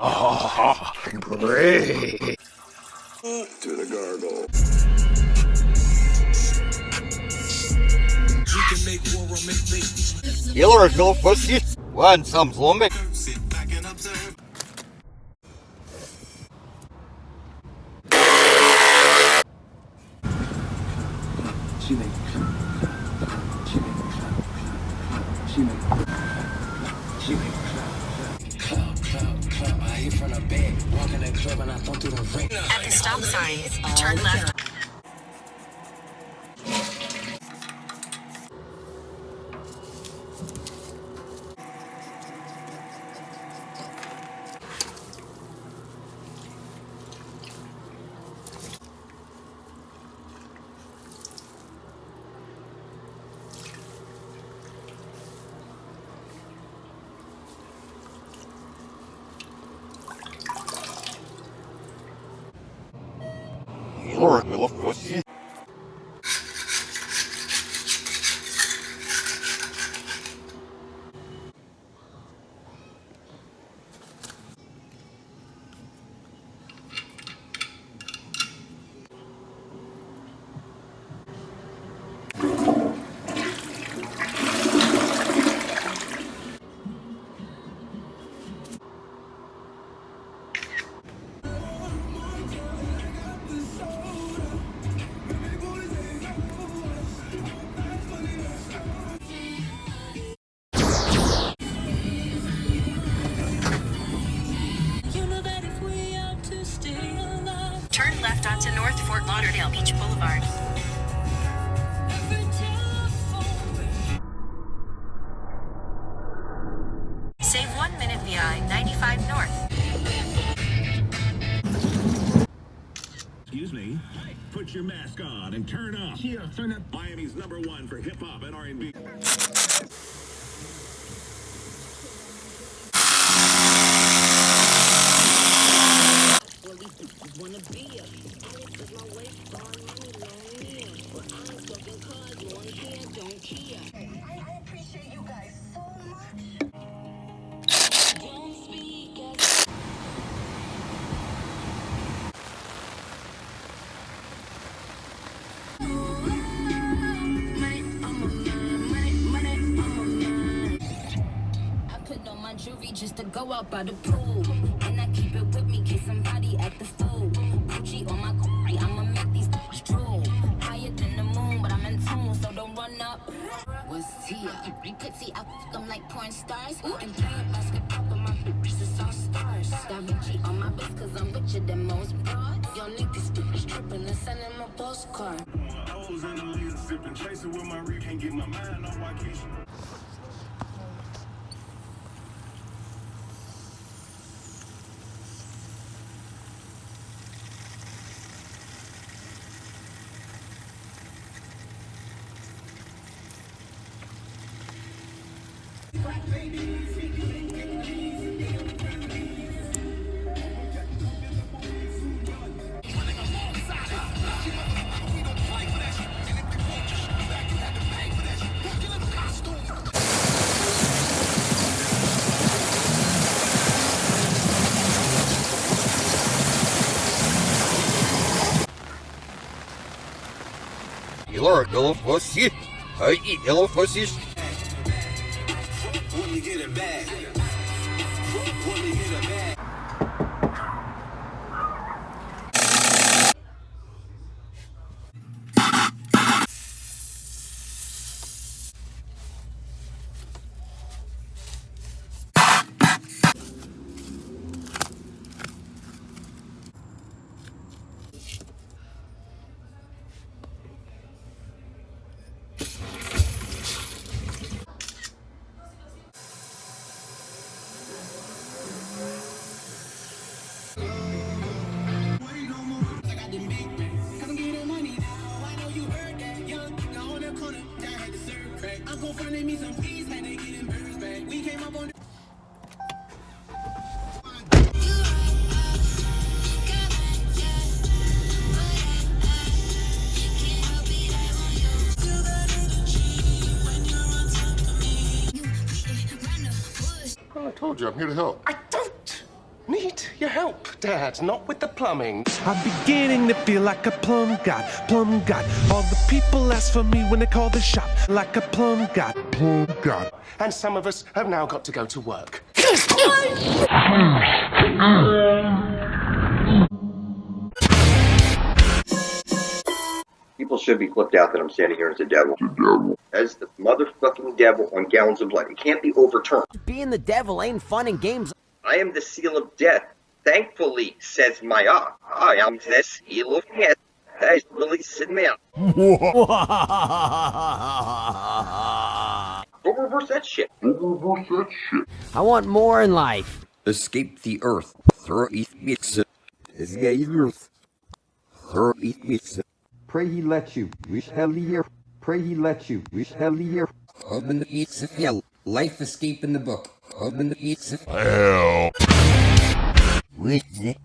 Oh, great. To the gargle. You can make war or make babies. Killer go pussy. Want some zombie? Sit back and observe. Club, I hit from the back. Walk in that club and I thumb through the ring. At the stop sign, turn left. Killer go pussy. Turn left onto North Fort Lauderdale Beach Boulevard. Save 1 minute via I-95 North. Excuse me. Put your mask on and turn up. Yeah, turn up. Miami's #1 for hip hop and R&B. I appreciate you guys so much. I put on my jewelry just to go out by the pool. And I keep it with me in case somebody act the fool. Gucci on my Gucci, I'ma make these bitches drool. Higher than the moon, but I'm in tune, so don't run up. What's here? You could see I fuck them like porn stars. And playing basketball, but my bitches is all stars. Da Vinci on my best, cause I'm richer than most broads. Y'all niggas bitches tripping and sending my postcard. I was in the lead sipping, chasing with my reef, can't get my mind on Waikiki. Killer go pussy. I eat yellow pussies. When you get it back. When you get it back. I told you, I'm here to help. I don't need need your help, Dad, not with the plumbing. I'm beginning to feel like a plum god, plum god. All the people ask for me when they call the shop, like a plum god, plum god. And some of us have now got to go to work. People should be flipped out that I'm standing here as the devil. As the motherfucking devil on gallons of blood. It can't be overturned. Being the devil ain't fun and games. I am the seal of death. Thankfully, says Maya, I am the seal of death. That's releasing me out. Go reverse that shit. I want more in life. Escape the earth. Throw it pizza. Escape the earth. Throw it pizza. Pray he let you. We shall hear. Pray he let you. We shall hear. Open the pizza hell. Life escape in the book. Open the pizza hell. With the